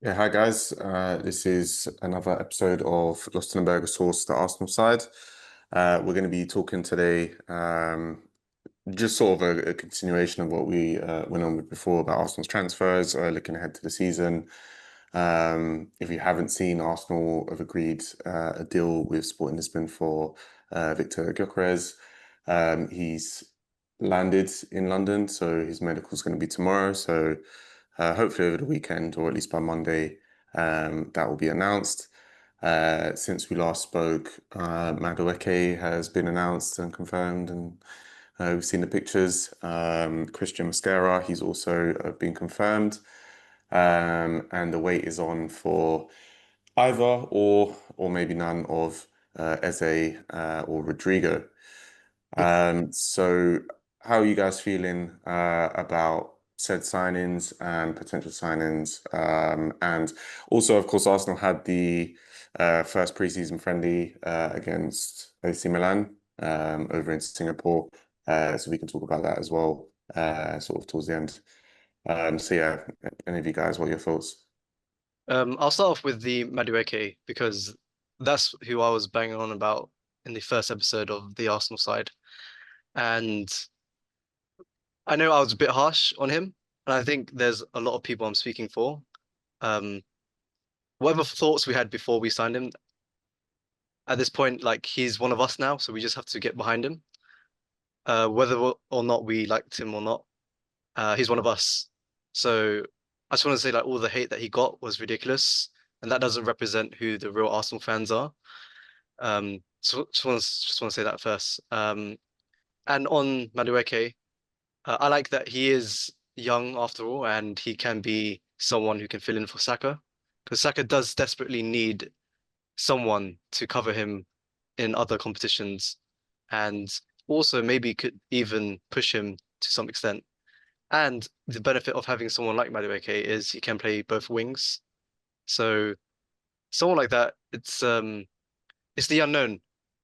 Yeah, hi guys. This is another episode of Lost in the Burger Sauce, the Arsenal side. We're going to be talking today, just sort of a continuation of what we went on with before about Arsenal's transfers, looking ahead to the season. If you haven't seen, Arsenal have agreed a deal with Sporting Lisbon for Victor Gyökeres. He's landed in London, so his medical's going to be tomorrow. So hopefully over the weekend, or at least by Monday, that will be announced. Since we last spoke, Madueke has been announced and confirmed, and we've seen the pictures. Christian Mascara, he's also been confirmed. And the wait is on for either or maybe none of Eze or Rodrygo. So how are you guys feeling about said signings and potential signings? And also, of course, Arsenal had the first preseason friendly against AC Milan over in Singapore. So we can talk about that as well, sort of towards the end. So yeah, any of you guys, what are your thoughts? I'll start off with the Madueke because that's who I was banging on about in the first episode of the Arsenal side. And I know I was a bit harsh on him, and I think there's a lot of people I'm speaking for. Um, whatever thoughts we had before we signed him, at this point, like he's one of us now, so we just have to get behind him. Whether or not we liked him or not, he's one of us. So I just want to say like all the hate that he got was ridiculous, and that doesn't represent who the real Arsenal fans are. So just want to say that first. And on Madueke, I like that he is young after all, and he can be someone who can fill in for Saka, because Saka does desperately need someone to cover him in other competitions, and also maybe could even push him to some extent. And the benefit of having someone like Madueke is he can play both wings. So someone like that, it's the unknown.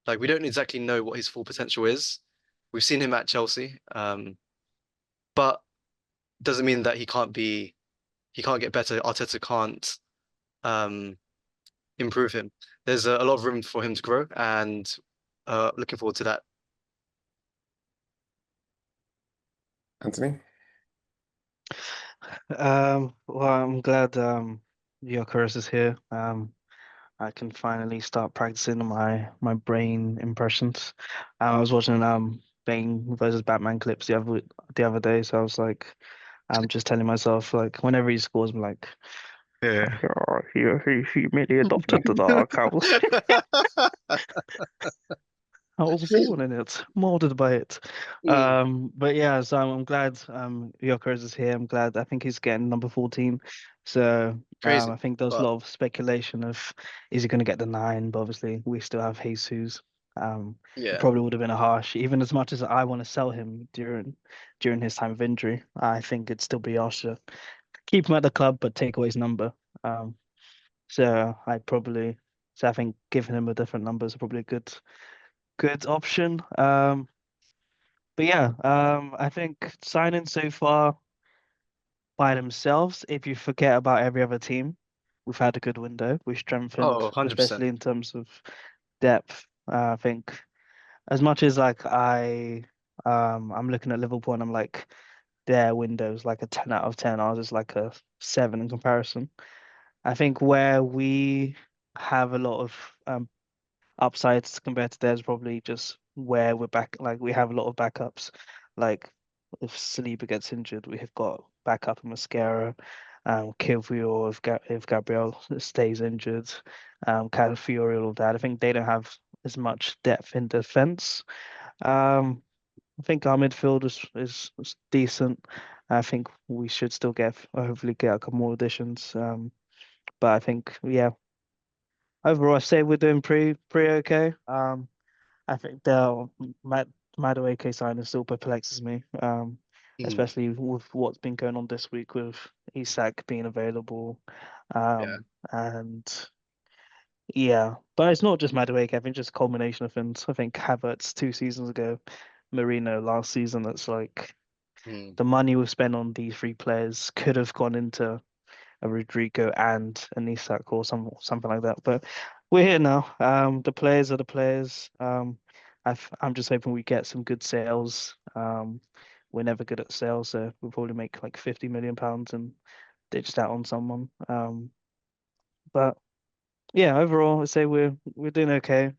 Like we don't exactly know what his full potential is. We've seen him at Chelsea, but doesn't mean that he can't get better. Arteta can't um, improve him. There's a lot of room for him to grow, and looking forward to that. Anthony? Well, I'm glad Gyokeres is here. I can finally start practicing my brain impressions. I was watching Bane versus Batman clips the other day, so I was like, I'm just telling myself like whenever he scores, I'm like, Yeah. oh, he really adopted the dark. I was born in it, molded by it. Mm, But yeah, so I'm glad Gyökeres is here. I'm glad. I think he's getting number 14. So I crazy, think there was a but lot of speculation of is he going to get the nine? But obviously we still have Jesus. It yeah, probably would have been a harsh, even as much as I want to sell him during his time of injury. I think it'd still be harsh to keep him at the club but take away his number. Um, so I probably so I think giving him a different number is probably a good option. But yeah, I think signing so far by themselves, if you forget about every other team, we've had a good window. We oh, strengthened, 100%. especially in terms of depth. I think as much as like I'm looking at Liverpool and I'm like their window's like a 10 out of 10. Ours is like a 7 in comparison. I think where we have a lot of upsides compared to theirs probably just where we're back. Like we have a lot of backups. Like if Saliba gets injured, we have got backup in Mascara, Kiwior if Gabriel stays injured, Calafiori, all of that. I think they don't have as much depth in defense. Um, I think our midfield is decent. I think we should still hopefully get a couple more additions. But I think yeah, overall I say we're doing pretty okay. I think the Madueke signing still perplexes me, Mm, especially with what's been going on this week with Isak being available, yeah. and yeah, but it's not just Madueke. I think just a culmination of things. I think Havertz 2 seasons ago, Marino last season. That's like Mm, the money we've spent on these three players could have gone into a Rodrygo and an Isak or something like that. But we're here now. The players are the players. I'm just hoping we get some good sales. We're never good at sales, so we'll probably make like £50 million and ditch that on someone. But yeah, overall, I'd say we're doing okay.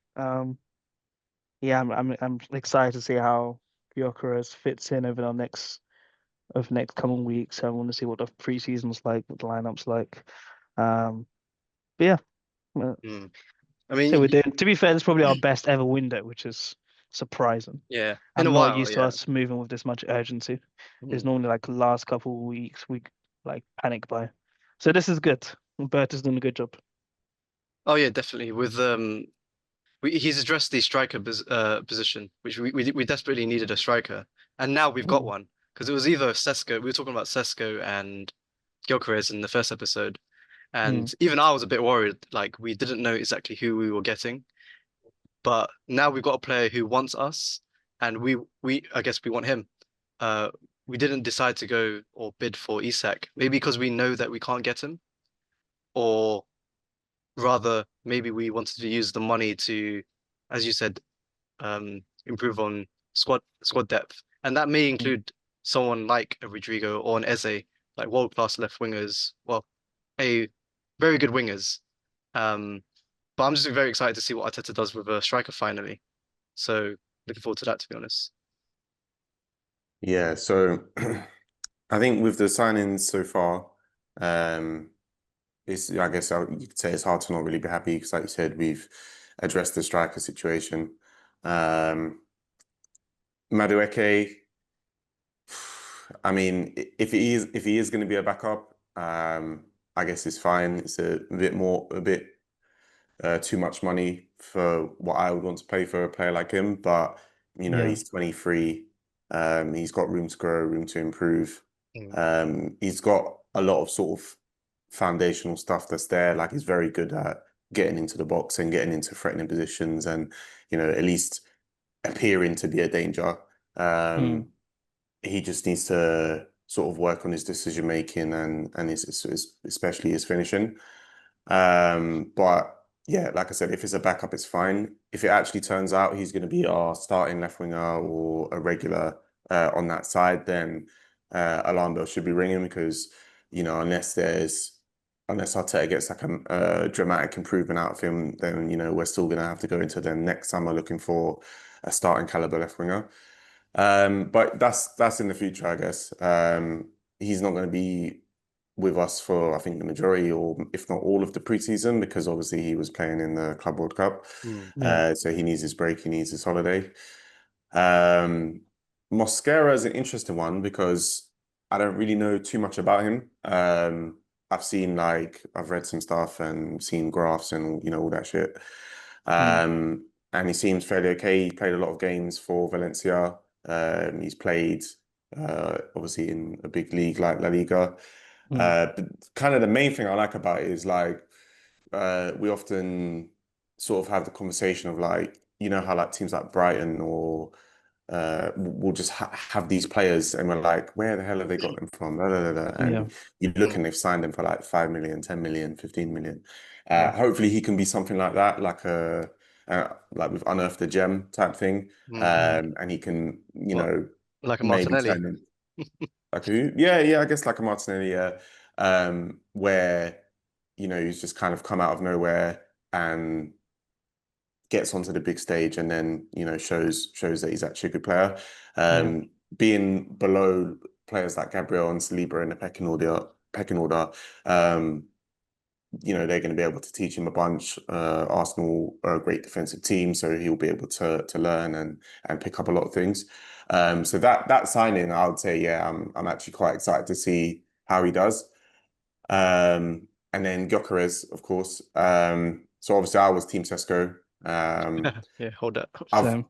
Yeah, I'm excited to see how Gyokeres fits in over next coming weeks. I want to see what the preseason's like, what the lineup's like. But yeah, Mm. I so mean, we're doing. To be fair, it's probably our best ever window, which is surprising. yeah, in a I'm not while, used to yeah. us moving with this much urgency. It's Mm. normally like the last couple of weeks we like panic buy. So this is good. Bert is doing a good job. Oh yeah, definitely. With he's addressed the striker position, which we desperately needed a striker, and now we've got Mm, one because it was either Sesko. We were talking about Sesko and Gyokeres in the first episode, and mm, even I was a bit worried. Like we didn't know exactly who we were getting, but now we've got a player who wants us, and we I guess we want him. Uh, we didn't decide to go or bid for Isak, maybe because we know that we can't get him, or rather, maybe we wanted to use the money to, as you said, improve on squad depth, and that may mm. include someone like a Rodrygo or an Eze, like world-class left wingers. Well, a very good wingers. Um, but I'm just very excited to see what Arteta does with a striker finally. So looking forward to that, to be honest. Yeah, so I think with the signings so far, um, I guess you could say it's hard to not really be happy because, like you said, we've addressed the striker situation. Madueke, I mean, if he is going to be a backup, I guess it's fine. It's a bit too much money for what I would want to pay for a player like him. But you know, Yeah, he's 23. He's got room to grow, room to improve. Mm. He's got a lot of sort of foundational stuff that's there. Like he's very good at getting into the box and getting into threatening positions, and you know, at least appearing to be a danger. mm, Um, he just needs to sort of work on his decision making and especially his finishing. But yeah, like I said, if it's a backup, it's fine. If it actually turns out he's going to be our starting left winger or a regular on that side, then alarm bell should be ringing because you know unless Arteta gets like a dramatic improvement out of him, then you know we're still going to have to go into the next summer looking for a starting caliber left winger. But that's in the future, I guess. He's not going to be with us for I think the majority or if not all of the preseason because obviously he was playing in the Club World Cup. Mm. yeah, So he needs his break, he needs his holiday. Um, Mosquera is an interesting one because I don't really know too much about him. I've read some stuff and seen graphs and you know all that shit. mm, And he seems fairly okay. He played a lot of games for Valencia. He's played obviously in a big league like La Liga. mm, But kind of the main thing I like about it is like we often sort of have the conversation of like, you know, how like teams like Brighton or we'll just have these players and we're like, where the hell have they got them from? Blah, blah, blah, blah. yeah, And you look Mm. and they've signed them for like 5 million, 10 million, 15 million. yeah, Hopefully he can be something like that, like we've unearthed a gem type thing. Mm. And he can, you What, know, like a maybe Martinelli? turn in like who? Yeah, yeah, I guess like a Martinelli, yeah. Where, you know, he's just kind of come out of nowhere and gets onto the big stage and then, you know, shows that he's actually a good player. yeah, Being below players like Gabriel and Saliba in the pecking order, um, you know, they're going to be able to teach him a bunch. Arsenal are a great defensive team, so he'll be able to learn and pick up a lot of things. So that signing, I would say, yeah, I'm actually quite excited to see how he does. And then Gyokeres, of course. So obviously I was Team Sesko. Yeah, hold that. I've same.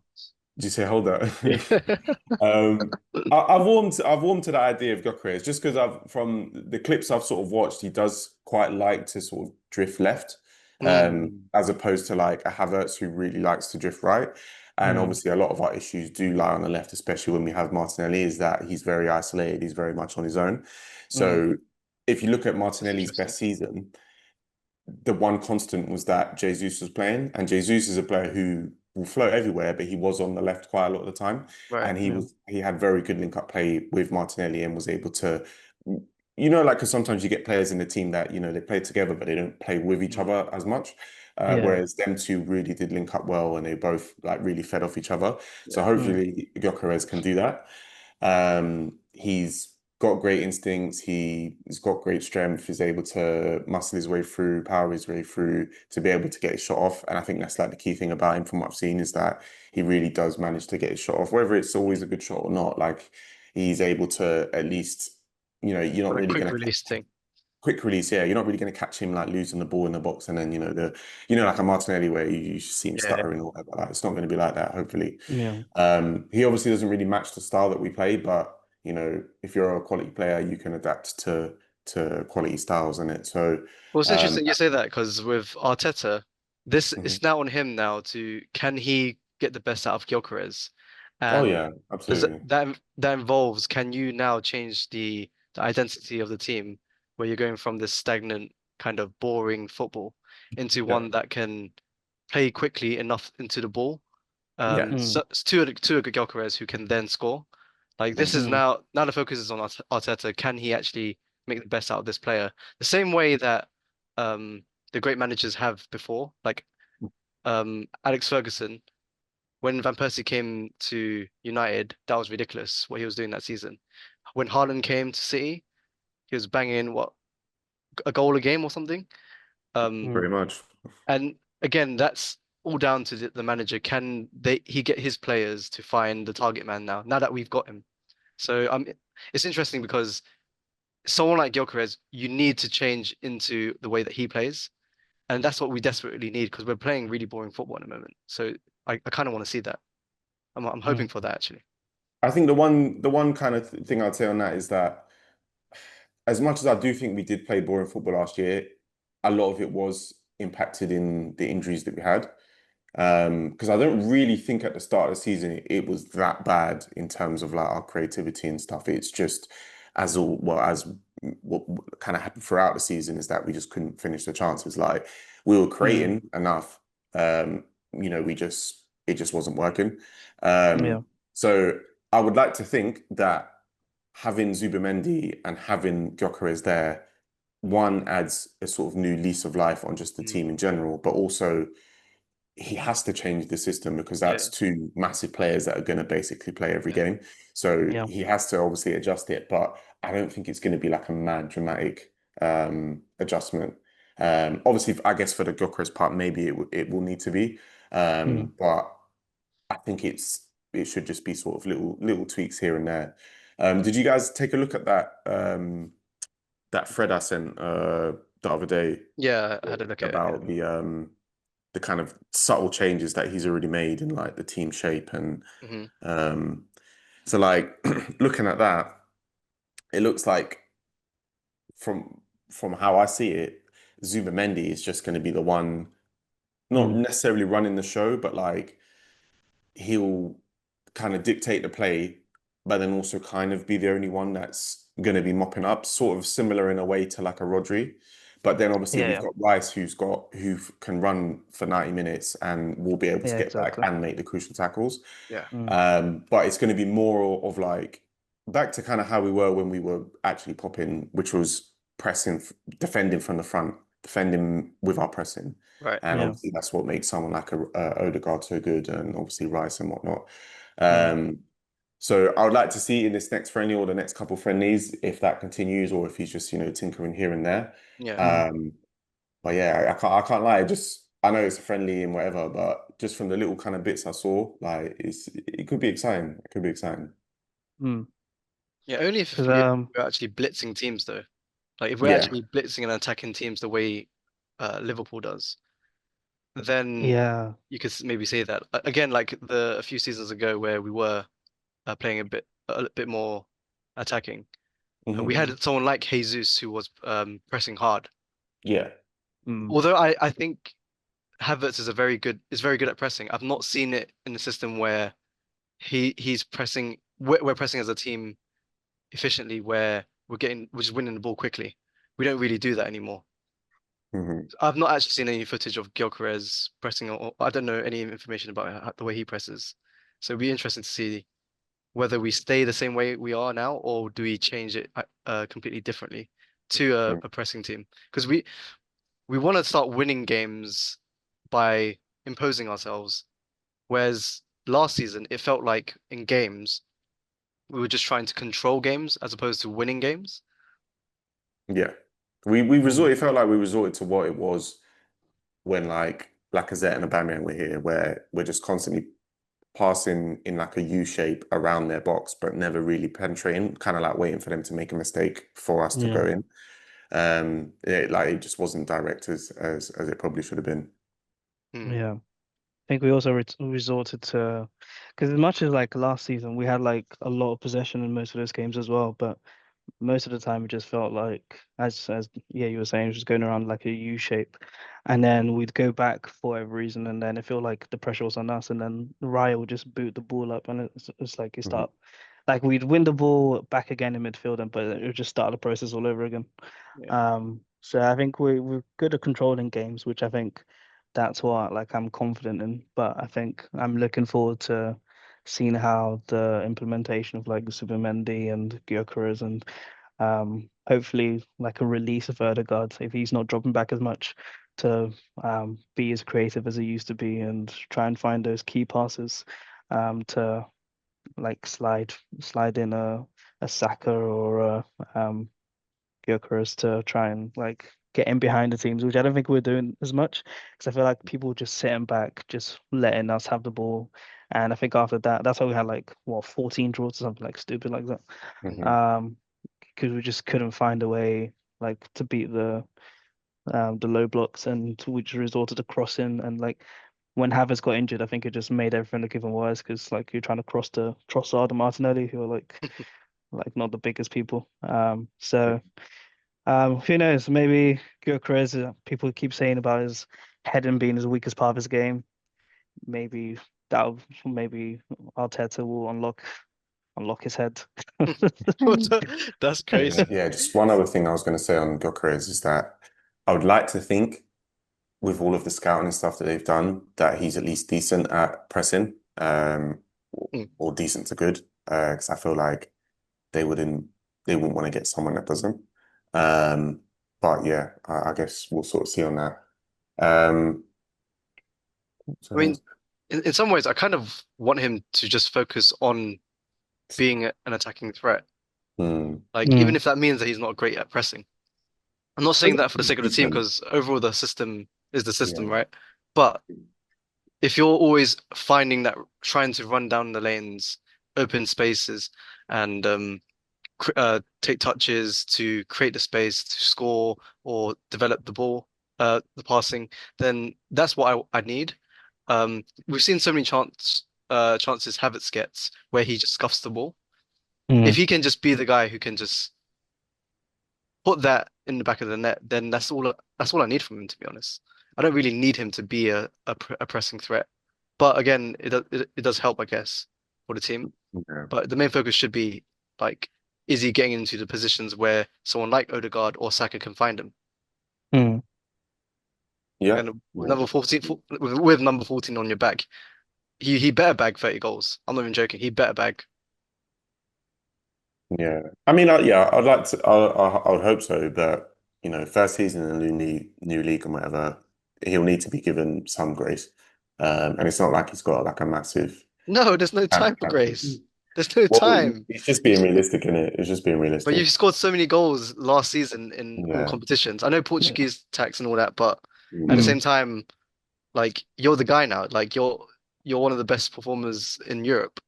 Did you say hold up? Yeah. Um, I've warmed to the idea of Gyokeres just because I've from the clips I've sort of watched, he does quite like to sort of drift left, Mm. as opposed to like a Havertz who really likes to drift right. And Yeah, obviously, a lot of our issues do lie on the left, especially when we have Martinelli, is that he's very isolated, he's very much on his own. mm, So if you look at That's Martinelli's interesting. best season, the one constant was that Jesus was playing, and Jesus is a player who will float everywhere, but he was on the left quite a lot of the time, Right. and Yeah. he had very good link up play with Martinelli and was able to, like, because sometimes you get players in the team that they play together, but they don't play with each Mm. other as much. Yeah. Whereas them two really did link up well, and they both like really fed off each other. So Yeah. hopefully Gyokeres can do that. He's got great instincts. He's got great strength. He's able to muscle his way through, power his way through to be able to get his shot off. And I think that's like the key thing about him from what I've seen is that he really does manage to get his shot off, whether it's always a good shot or not. Like he's able to at least, you're not Got a really quick going to release thing. quick release. Yeah, you're not really going to catch him like losing the ball in the box and then like a Martinelli where you see him Yeah. stuttering or whatever. Like, it's not going to be like that. Hopefully. Yeah. He obviously doesn't really match the style that we play, but if you're a quality player, you can adapt to quality styles in it. So, Well, it's um, interesting you say that because with Arteta, this mhm. it's now on him now to can he get the best out of Gyökeres, Oh and yeah, does absolutely. that involves can you now change the identity of the team where you're going from this stagnant kind of boring football into Yeah, one that can play quickly enough into the ball. yeah, Mm. So it's two good Gyokeres who can then score. Like this is mhm. Mm. now the focus is on Arteta. Can he actually make the best out of this player? The same way that um the great managers have before, like Alex Ferguson, when Van Persie came to United, that was ridiculous what he was doing that season. When Haaland came to City, he was banging what a goal a game or something. Um, Mm. Pretty much. and again, that's all down to the manager. Can he get his players to find the target man now? Now that we've got him, so it's interesting because someone like Gyokeres, you need to change into the way that he plays, and that's what we desperately need because we're playing really boring football at the moment. So I kind of want to see that. I'm hoping Mm. for that actually. I think the one kind of thing I'd say on that is that as much as I do think we did play boring football last year, a lot of it was impacted in the injuries that we had. Because I don't really think at the start of the season it was that bad in terms of like our creativity and stuff. It's just as what kind of happened throughout the season is that we just couldn't finish the chances. Like we were Mm. creating enough, it just wasn't working. Yeah. So I would like to think that having Zubamendi and having Gyökeres there, one adds a sort of new lease of life on just the Mm, team in general, but also he has to change the system because yeah, that's two massive players that are going to basically play every yeah, game. So Yeah. he has to obviously adjust it, but I don't think it's going to be like a mad dramatic adjustment. Obviously, I guess for the Gyökeres part, maybe it will need to be, Mm. but I think it should just be sort of little tweaks here and there. Did you guys take a look at that thread I sent the other day yeah. I had a look at it. about the kind of subtle changes that he's already made in like the team shape and Hmm. um so like looking at that, it looks like from how I see it, Zubamendi is just going to be the one, not Mm. necessarily running the show, but like he'll kind of dictate the play, but then also kind of be the only one that's going to be mopping up, sort of similar in a way to like a Rodri. But then obviously Yeah. we've Yeah. got Rice who can run for 90 minutes and will be able to Yeah. get back Exactly. and make the crucial tackles. Yeah, Mm. But it's going to be more of like back to kind of how we were when we were actually popping, which was pressing, defending from the front, defending with our pressing. right. And Yeah. obviously that's what makes someone like a Odegaard so good, and obviously Rice and whatnot. Mm. Um, so I would like to see in this next friendly or the next couple friendlies if that continues or if he's just tinkering here and there. Yeah, Mm. Um, but yeah, I can't lie. Just I know it's a friendly and whatever, but just from the little kind of bits I saw, like it could be exciting. It could be exciting. Mm. yeah. Only if Because we're actually blitzing teams though. Like if we're Yeah. actually blitzing and attacking teams the way Liverpool does, then yeah. you could maybe say that again, like a few seasons ago where we were playing a bit more attacking. We Hmm. Mm. had someone like Jesus who was pressing hard. Yeah. Mm. Although I think Havertz is very good at pressing. I've not seen it in the system where he's pressing we're pressing as a team efficiently where we're just winning the ball quickly. we don't really do that anymore. Hmm. I've not actually seen any footage of Gyokeres pressing, or I don't know any information about the way he presses. So it'd be interesting to see whether we stay the same way we are now, or do we change it completely differently to a pressing team? Because we want to start winning games by imposing ourselves, whereas last season it felt like in games we were just trying to control games as opposed to winning games. Yeah. We Mm. resorted, it felt like we resorted to what it was when like Lacazette and Aubameyang were here, where we're just constantly passing in like a U shape around their box, but never really penetrating, kind of like waiting for them to make a mistake for us to Yeah. go in. It just wasn't direct as it probably should have been. Hmm. Yeah. I think we also resorted to, because as much as like last season, we had like a lot of possession in most of those games as well, but most of the time it just felt like, as yeah, you were saying, it was just going around like a U shape, and then we'd go back for whatever reason, and then it felt like the pressure was on us, and then Raya would just boot the ball up, and it's like you Mhm. start, like we'd win the ball back again in midfield, and but it would just start the process all over again. Yeah. So I think we're good at controlling games, which I think that's what like I'm confident in. But I think I'm looking forward to seeing how the implementation of like Supermendi and Gyökeres and hopefully like a release of Erdegaard if he's not dropping back as much to be as creative as he used to be and try and find those key passes to like slide in a Saka or a Gyokeres to try and like get in behind the teams, which I don't think we're doing as much because I feel like people just sitting back, just letting us have the ball. And I think after that, that's why we had like what 14 draws or something like stupid like that. Mhm. Um, because we just couldn't find a way like to beat the low blocks and we just resorted to crossing and like when Havertz got injured, I think it just made everything look even worse because like you're trying to cross to Trossard and Martinelli, who are like not the biggest people. Who knows? Maybe Gyökeres, people keep saying about his heading being his weakest part of his game. Maybe maybe Arteta will unlock his head. That's Yeah, crazy. yeah. Just one other thing I was going to say on Gyokeres is that I would like to think, with all of the scouting and stuff that they've done, that he's at least decent at pressing, Hmm. or decent to good. Because I feel like they wouldn't they wouldn't want to get someone that doesn't. Um, but yeah, I guess we'll sort of see on that. Um, I so mean, that's- in some ways, I kind of want him to just focus on being an attacking threat. hmm. Like, even Mm, if that means that he's not great at pressing. I'm not saying that for the sake of the team Decent. because overall the system is the system, Yeah. right? But if you're always finding that trying to run down the lanes, open spaces, and take touches to create the space to score or develop the ball, the passing, then that's what I need. We've seen so many chances Havertz gets where he just scuffs the ball. If mm, he can just be the guy who can just put that in the back of the net, then that's all I need from him, to be honest. I don't really need him to be a pressing threat. But again, it does help, I guess, for the team. Yeah. But the main focus should be like, is he getting into the positions where someone like Odegaard or Saka can find him? mm. Yeah. And with Yeah. number 14, with number 14 on your back, he better bag 30 goals. I'm not even joking. He better bag. Yeah. I mean, yeah, I'd like to. I would hope so, but first season in a new league and whatever, he'll need to be given some grace. And it's not like he's got like a massive No, there's no time for transfer. grace. There's no Well, time. he's just being realistic in it. It's just being But you realistic. scored so many goals last season in all Yeah. competitions. I know Yeah. Portuguese tax and all that, but at the Mm. Mm. same time, like you're the guy now. Like you're one of the best performers in Europe.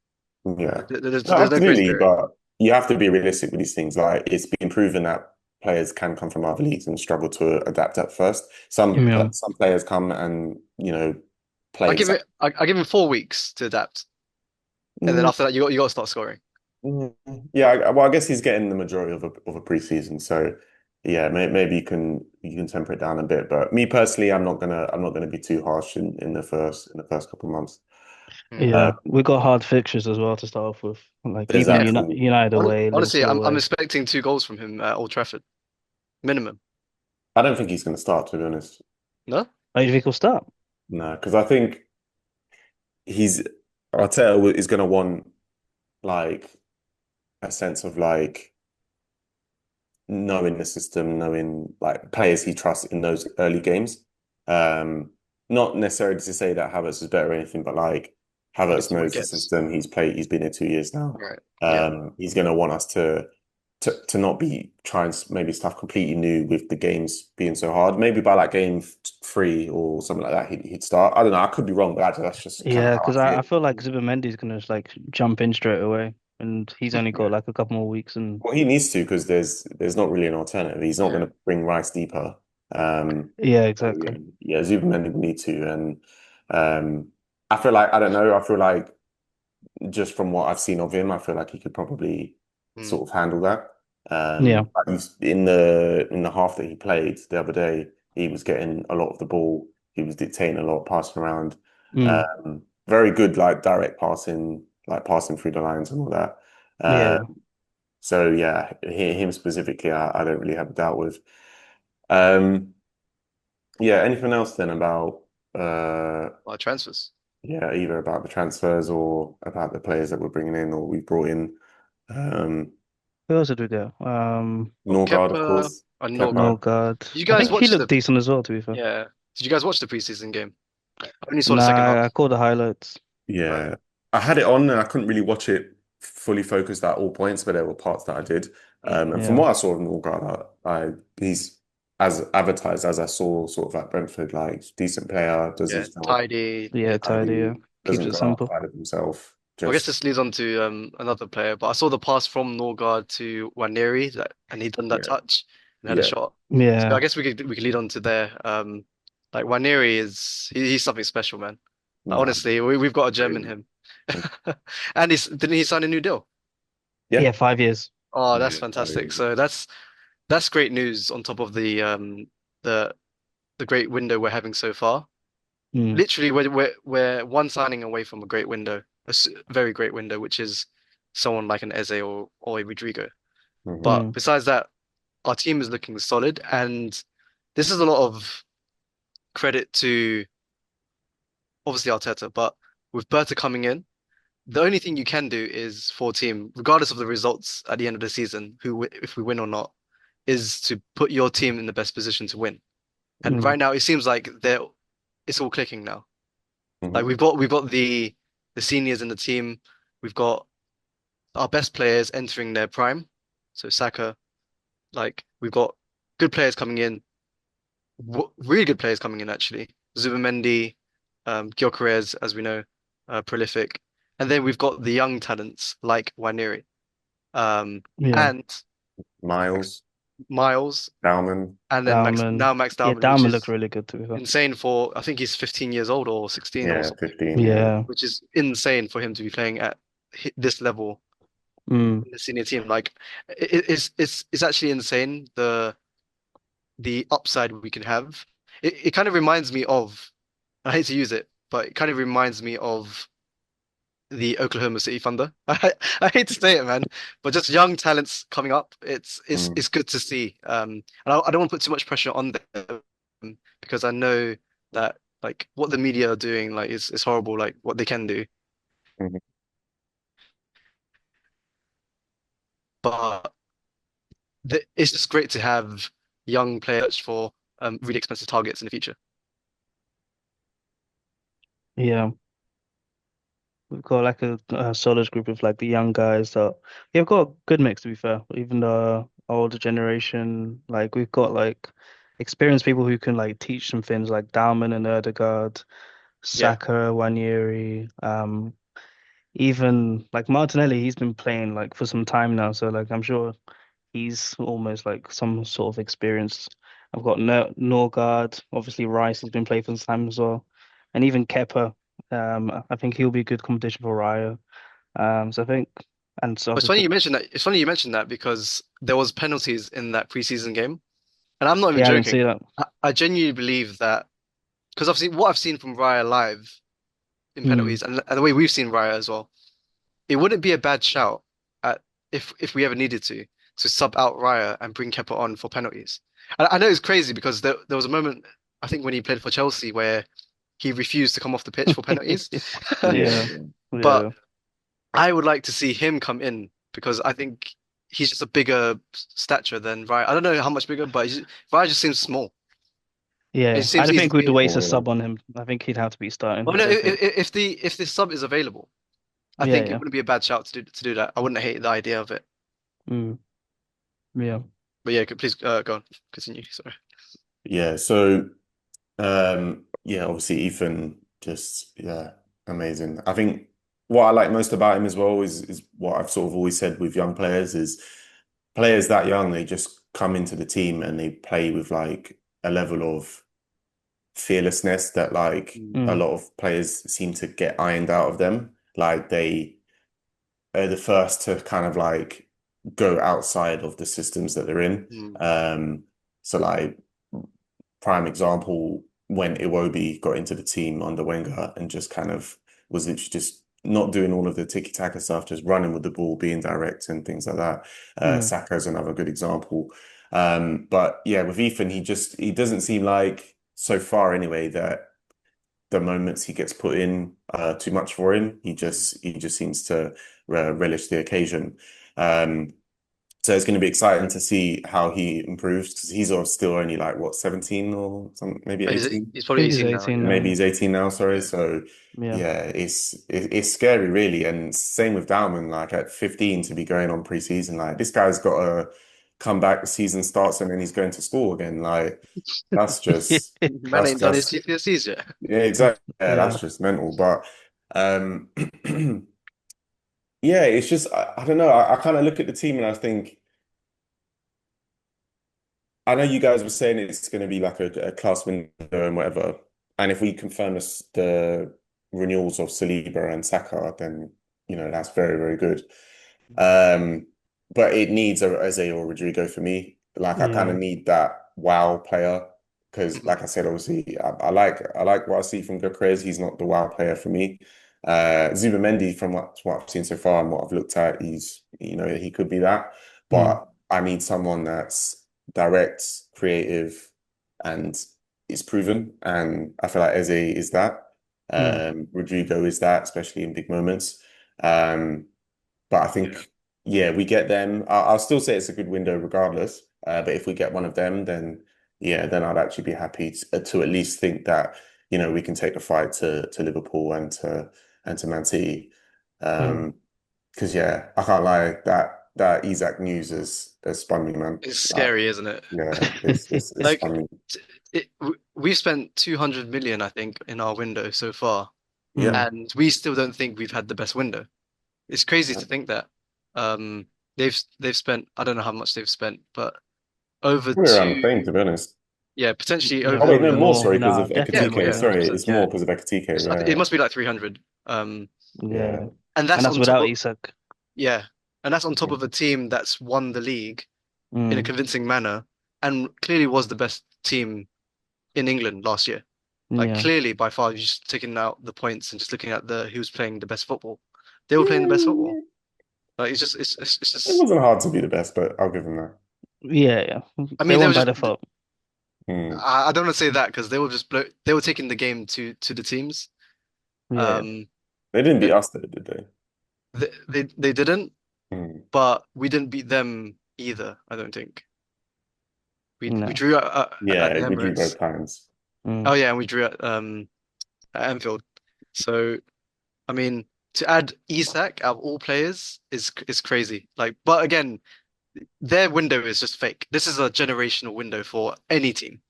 Yeah. No, There's no grace absolutely. period. But you have to be realistic with these things. Like it's been proven that players can come from other leagues and struggle to adapt at first. Yeah. Some players come and play exactly. I give him 4 weeks to adapt, and then after that you got to start scoring. Mm, yeah, well, I guess he's getting the majority of a preseason, so yeah, maybe you can temper it down a bit. But me personally, I'm not gonna be too harsh in the first couple of months. Hmm. Uh, Yeah. We got hard fixtures as well to start off with. Like even Yeah. United, exactly. United away, Honestly, Liverpool I'm away. expecting 2 goals from him at Old Trafford. minimum. I don't think he's going to start, to be honest. No? Oh, you think he'll start? No, because I think he's Arteta is going to want like a sense of like knowing the system, knowing like players he trusts in those early games. Um, Not necessarily to say that Havertz is better or anything, but like He gets Havertz what he knows the gets. system. He's been here 2 years now. Right. Yeah. He's going to want us to not be trying maybe stuff completely new with the games being so hard. Maybe by like game 3 or something like that, he'd start. I don't know. I could be wrong, but that's just kind of Yeah, how I because see I it. feel like Zubimendi's gonna just like jump in straight away, and he's only got Yeah. like a couple more weeks, and Well, he needs to because there's not really an alternative. He's not going Yeah. to bring Rice deeper. yeah, So yeah, exactly. yeah, Zubimendi will need to, and I feel like I don't know. I feel like just from what I've seen of him, I feel like he could probably Mm. sort of handle that. Yeah, At least in the half that he played the other day, he was getting a lot of the ball. He was dictating a lot, passing around. mm, Very good, like direct passing, like passing through the lines and all that. Uh, yeah. so yeah, him specifically, I don't really have a doubt with. Um, yeah, anything else then about Our transfers. yeah, either about the transfers or about the players that we're bringing in or we brought in. Um, Who else did we get? Got Norgard, of Kepa course. and Norgard. Kepa. Norgard. Did you I guys think he watch looked the decent as well, to be fair. Yeah. Did you guys watch the preseason game? I only saw the second Nah, I half. caught the highlights. Right. Yeah. I had it on and I couldn't really watch it fully focused at all points, but there were parts that I did. Mm. And from Yeah, what I saw of Norgard, he's as advertised as I saw sort of at Brentford, like decent player, does Yeah. his job, Tidy. yeah, Yeah. tidy. Yeah, keeps doesn't it go simple. outside of himself. I guess Just this leads on to another player, but I saw the pass from Norgard to Waneri that and he done that yeah, touch and had a yeah, shot. So I Yeah, guess we could lead on to there. Like Waneri he's something special, man. Like, no, honestly, we've got a gem in crazy. him. And didn't he sign a new deal? Yeah, yeah, 5 years. Oh, that's yeah, fantastic. So that's great news on top of the the great window we're having so far. Mm, Literally, we're one signing away from a great window, very great window, which is someone like an Eze or a Rodrygo. hmm But mm, besides that, our team is looking solid, and this is a lot of credit to obviously Arteta. But with Berta coming in, the only thing you can do is for a team, regardless of the results at the end of the season, if we win or not, is to put your team in the best position to win. And mm, right now, it seems like it's all clicking now. Like hmm we've got the seniors in the team. We've got our best players entering their prime. So Saka, like we've got good players coming in, really good players coming in actually. Zubimendi, Gyokeres, as we know, prolific. And then we've got the young talents like Waneri, yeah. and Miles, Miles, Bauman, and then Dalman. Max Yeah, Darman, which Dalman looked is really good to be fair. insane for I think he's 15 years old or 16 or yeah, something, 15, yeah. Yeah. which is insane for him to be playing at this level Mm, in the senior team. Like it's actually insane the upside we can have. It kind of reminds me of I hate to use it, but it kind of reminds me of the Oklahoma City Thunder. I hate to say it, man, but just young talents coming up. Mm, It's good to see. And I don't want to put too much pressure on them because I know that like what the media are doing like is horrible. Like what they can do, mhm, but it's just great to have young players for really expensive targets in the future. yeah. We've got like a solid group of like the young guys that yeah, we've got a good mix to be fair. Even the older generation, like we've got like experienced people who can like teach some things like Dalman and Erdegaard, Yeah. Saka, Wanyeri, even like Martinelli, he's been playing like for some time now, so like I'm sure he's almost like some sort of experience. I've got Norgard, obviously Rice has been playing for some time as well, and even Kepa. I think he'll be good competition for Raya. So I think, and so It's funny obviously, you mentioned that. It's funny you mentioned that because there was penalties in that preseason game, and I'm not even yeah, I didn't joking. see that. I genuinely believe that because obviously what I've seen from Raya live in Mm, penalties and the way we've seen Raya as well, it wouldn't be a bad shout at if we ever needed to to sub out Raya and bring Kepa on for penalties. I know it's crazy because there was a moment, I think, when he played for Chelsea where he refused to come off the pitch for penalties. Yeah. Yeah, But yeah, I would like to see him come in because I think he's just a bigger stature than Raya. I don't know how much bigger, but Raya just seems small. It yeah. just I seems don't easy think to we'd beat. waste a Oh, sub on him. I think he'd have to be starting. Well, I no, don't think. if the sub is available, I Yeah, think it yeah. wouldn't be a bad shout to do that. I wouldn't hate the idea of it. Mm, yeah. But yeah, please go on, continue. Sorry. Yeah. So, yeah, obviously Ethan just, yeah, amazing. I think what I like most about him as well is what I've sort of always said with young players is players that young, they just come into the team and they play with like a level of fearlessness that like Mm. a Mm, lot of players seem to get ironed out of them. Like they are the first to kind of like go outside of the systems that they're in. Mm. So like prime example when Iwobi got into the team under Wenger and just kind of was literally just not doing all of the tiki-taka stuff, just running with the ball, being direct and things like that. mm, Saka is another good example. But yeah, with Ethan, he doesn't seem like so far anyway that the moments he gets put in too much for him. He just seems to relish the occasion. Um, so it's going to be exciting to see how he improves because still only like what 17 or something, maybe He's 18. he's I probably think he's 18 now. 18 Yeah. now. Maybe he's 18 now, sorry. Yeah. So Yeah. yeah, it's scary really. And same with Dalman, like at 15 to be going on pre-season. Like this guy's got to come back, the season starts and then he's going to school again. Like that's just Man that's ain't done his that's GCSEs yet. yeah, exactly. Yeah, Yeah. that's just mental. But um yeah, it's just I don't know. I kind of look at the team and I think I know you guys were saying it's going to be like a class window and whatever. And if we confirm the renewals of Saliba and Saka, then that's very, very good. Um, but it needs a Eze or Rodrygo for me. Like I kind of Yeah. need that wow player because, Mhm. like I said, obviously I like what I see from Gyokeres. He's not the wow player for me. Zubimendi, from what I've seen so far and what I've looked at, he could be that. Mm, But I need someone that's direct, creative, and is proven. And I feel like Eze is that. mm, Rodrigo is that, especially in big moments. Um, but I Yeah. think, yeah, we get them. I'll still say it's a good window regardless. But if we get one of them, then yeah, then I'd actually be happy to at least think that, we can take the fight to Liverpool and to Man City. mm. Because yeah, I can't lie, that Isak news has spun me, man. It's Like, scary, isn't it? yeah, it's Like spun me. we've spent 200 million, I think, in our window so far, Yeah. Mm. and we still don't think we've had the best window. It's crazy to think that. They've spent, I don't know how much they've spent, but over Probably around the same, two, to be honest. yeah, potentially No, Oh over, wait, no, probably more, more. sorry, because Nah, of yeah, definitely more, more. Ekatike. yeah, Yeah. Sorry, 100%, it's yeah. more because of Ekatike. It Yeah, must be like 300. yeah, Yeah. And And that's that's on top without of, Isak. yeah, and that's on top yeah. of a team that's won the league in a Mm. convincing manner and clearly was the best team in England last year. Like Yeah. clearly by far, you're just taking out the points and just looking at the who's playing the best football. They were playing the best football. Like it's just it's It just. wasn't hard to be the best, but I'll give him that. Yeah, yeah. I They mean, they were won by just. default. Hmm. I don't want to say that because they were they were taking the game to the teams. Yeah. Um, They didn't beat but us though, did they? they didn't, Hmm. but we didn't beat them either. I don't think we No. drew at Yeah, the we drew Emirates. both times. Oh Mm. yeah, and we drew at Anfield. So I mean, to add Isak out of all players is crazy. Like, but again, their window is just fake. This is a generational window for any team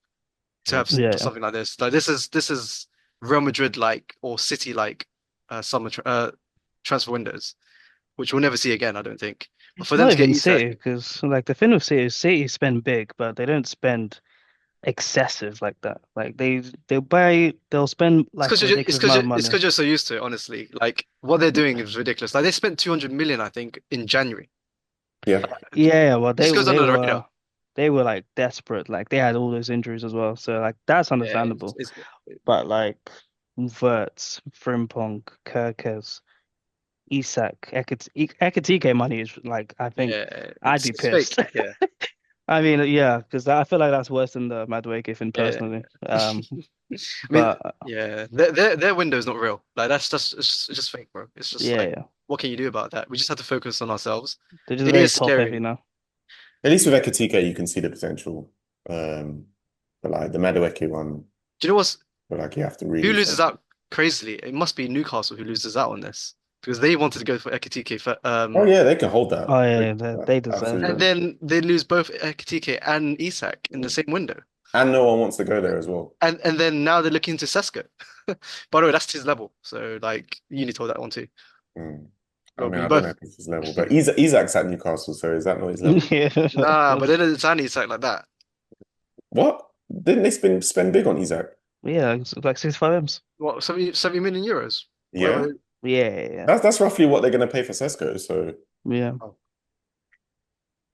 to Yeah. have Yeah, yeah. something like this. Like, this is Real Madrid like or City like summer transfer windows, which we'll never see again, I don't think. But for them Not to get even Isak, City, because like the thing with City is City spend big, but they don't spend excessive like that. Like they'll spend it's like because a ridiculous amount of it's money. because you're so used to it, honestly. Like what they're doing is ridiculous. Like they spent 200 million, I think, in January. Yeah. Yeah, well It just goes they under the were radar. they were like desperate. Like they had all those injuries as well. So like that's Yeah, understandable. But like Verts, Frimpong, Kerkez, Isak, Ekatike money is like, I think Yeah, I'd be it's fake. pissed. Yeah, I mean, yeah, because I feel like that's worse than the Madueke thing yeah. personally. I mean, But yeah, their window's not real. Like that's just it's just fake, bro. It's just yeah, like yeah, what can you do about that? We just have to focus on ourselves. they're just It very is top heavy scary. now. At least with Ekatike, you can see the potential. Um, but like the Madueke one, Do you know what's but like you have to who really loses focus. out crazily? It must be Newcastle who loses out on this because they wanted to go for Ekitike for Oh yeah, they can hold that. Oh They yeah, can hold that. they deserve and it. Absolutely. then they lose both Ekitike and Isak in the same window. And no one wants to go there as well. And then now they're looking to Sesko. By the way, that's his level. So like you need to hold that one too. Mm. I Well, mean, you I don't know both if it's his level, but Isak's at Newcastle, so is that not his level? nah, Yeah, but they didn't sign Isak like that. What? Didn't they spend big on Isak? yeah, it's like 65 M's. What, 70 million euros? Yeah. Whatever. Yeah, yeah, That's roughly what they're going to pay for Sesko. So yeah. Oh.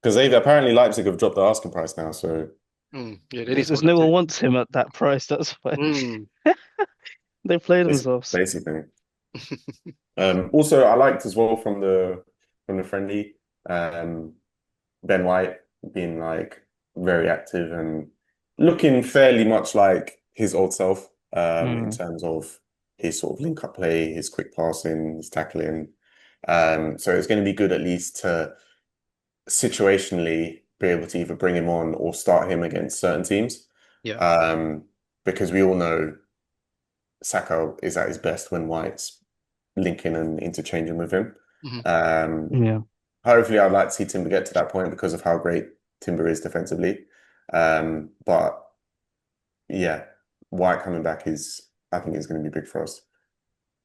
because they've apparently Leipzig have dropped the asking price now. So Yeah, they need to Because hold that no too. one wants him at that price. That's why Mm. they play it's themselves. basically. Also, I liked as well from the friendly, um, Ben White being like very active and looking fairly much like his old self, in Mm, terms of his sort of link up play, his quick passing, his tackling. So it's going to be good at least to situationally be able to either bring him on or start him against certain teams. Yeah. Um, because we all know Saka is at his best when White's linking and interchanging with him. hmm Um, yeah. Hopefully, I'd like to see Timber get to that point because of how great Timber is defensively. But yeah, White coming back I think, is going to be big for us.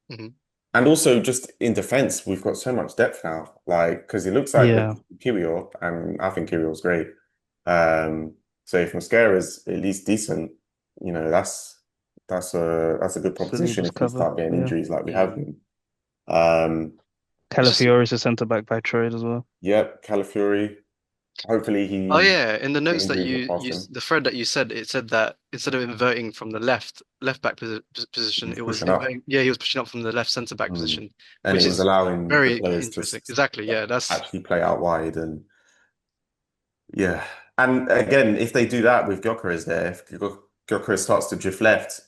hmm And also, just in defense, we've got so much depth now. Like, because it looks like Yeah. the Kyrgios, and I think Kyrgios great. Um, so if Mosquera is at least decent, that's a good proposition Saliba's if we cover. start getting Yeah. injuries like we have Mm. been. Um, It's just Calafiori is a centre back by trade as well. yep, Calafiori. Hopefully oh he yeah, in the the notes that injuries will pass him. the thread that you said it said that instead of inverting from the left back position, He's it was pushing up. inverting. Yeah, he was pushing up from the left centre back Mm. position, And it which was is allowing the very players to interesting. Exactly. Yeah, that's actually play out wide and yeah. And again, if they do that with Gyökeres there, if Gyökeres starts to drift left,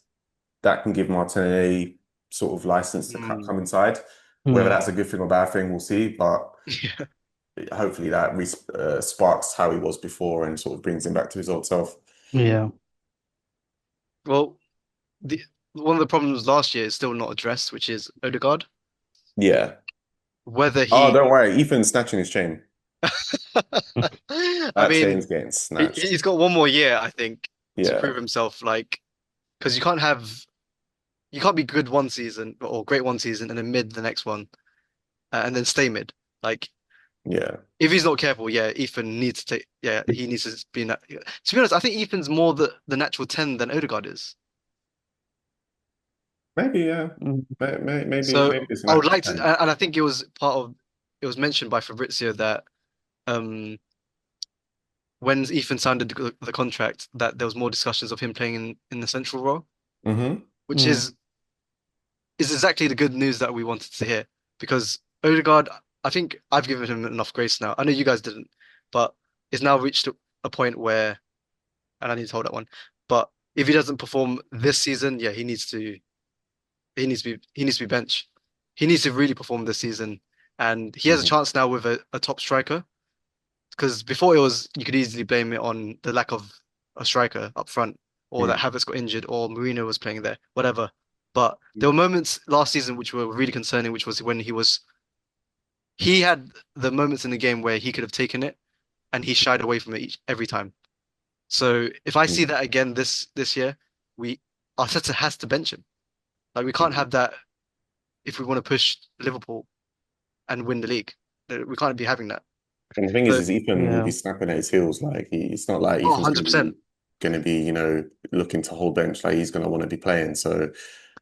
that can give Martinelli sort of license to mm, come inside. Whether Yeah. that's a good thing or bad thing, we'll see. But yeah. hopefully that sparks how he was before and sort of brings him back to his old self. Yeah. Well, the one of the problems last year is still not addressed, which is Odegaard. Yeah. Whether Oh, he, don't worry. Ethan's snatching his chain. I That mean, chain's getting snatched. he's got one more year, I think, to Yeah. prove himself. Like, because you can't be good one season or great one season and then mid the next one, and then stay mid. Like, Yeah. if he's not careful, yeah, Ethan needs to take. Yeah, he needs to be in that. To be honest, I think Ethan's more the natural 10 than Odegaard is. Maybe, yeah. Mm, So Maybe it's an I would actual like to, 10. and I think it was part of. It was mentioned by Fabrizio that um when Ethan signed the contract, that there was more discussions of him playing in the central role, Hmm. which mm, is exactly the good news that we wanted to hear. Because Odegaard, I think I've given him enough grace now. I know you guys didn't, but it's now reached a point where, and I need to hold that one. But if he doesn't perform this season, yeah, he needs to be benched. He needs to really perform this season, and he has a Hmm. chance now with a top striker. Because before it was you could easily blame it on the lack of a striker up front, or that Havertz got injured, or Mourinho was playing there, whatever. But there were moments last season which were really concerning, which was when he had the moments in the game where he could have taken it and he shied away from it every time. So if I see that again this year, we Arteta has to bench him. Like we can't have that if we want to push Liverpool and win the league. We can't be having that. And the thing So, is Ethan will be yeah. snapping at his heels. Like it's not like oh, Ethan's 100%. going to be, looking to hold bench. Like he's going to want to be playing. So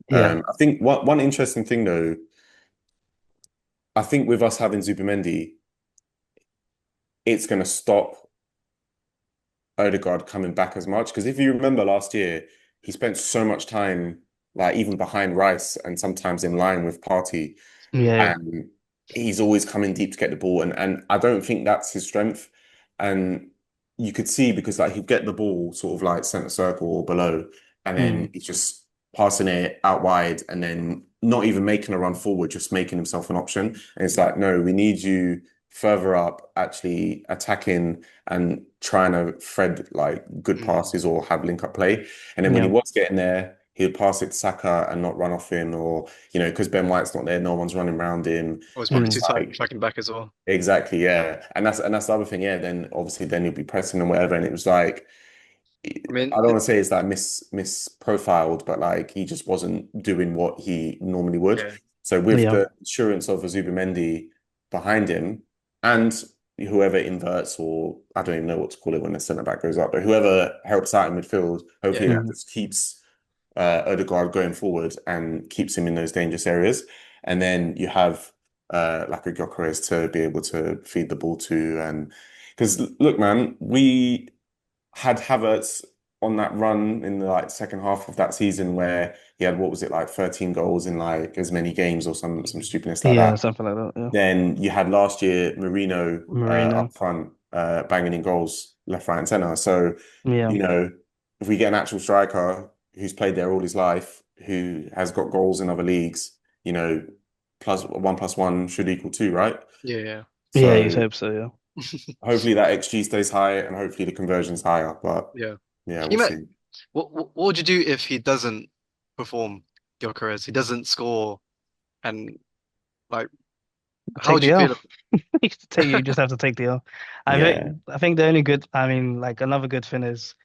Yeah. I think one interesting thing though, I think with us having Zubimendi, it's going to stop Odegaard coming back as much. Because if you remember last year, he spent so much time like even behind Rice and sometimes in line with Partey. Mm. Yeah. And he's always coming deep to get the ball, and I don't think that's his strength. And you could see because like he'd get the ball sort of like center circle or below, and then Mm. he's just passing it out wide, and then not even making a run forward, just making himself an option. And it's like, no, we need you further up, actually attacking and trying to thread like good Mm. passes or have link up play. And then when he Yeah. was getting there, he would pass it to Saka and not run off him, or because Ben White's not there, no one's running around him. I was And probably it's Mm. too tight like, tracking back as well. exactly, yeah. And that's the other thing, yeah. Then obviously then you'll be pressing and whatever. And it was like I I mean, don't want to say it's like mis-profiled, but like he just wasn't doing what he normally would. yeah, So with Yeah. the assurance of a Zubimendi behind him and whoever inverts, or I don't even know what to call it when the centre back goes up, but whoever helps out in midfield, hopefully yeah, that Mm. just keeps Odegaard going forward and keeps him in those dangerous areas. And then you have like a Gyokeres to be able to feed the ball to. And because look, man, we had Havertz on that run in the like second half of that season where he had what was it like 13 goals in like as many games or some stupidness like Yeah. that. Something like that. Yeah. Then you had last year Marino Marino. up front banging in goals left, right, and centre. So Yeah. you know if we get an actual striker who's played there all his life, who has got goals in other leagues, plus 1 plus 1 should equal 2, right? yeah, Yeah. You So hope so. Yeah. hopefully that XG stays high and hopefully the conversion's higher. But yeah. yeah, He we'll might. see. What would you do if he doesn't perform, Gyokeres? He doesn't score, and like, how Take would the you L. feel? You just have to take the L. Yeah. I think the only good, I mean, like another good thing is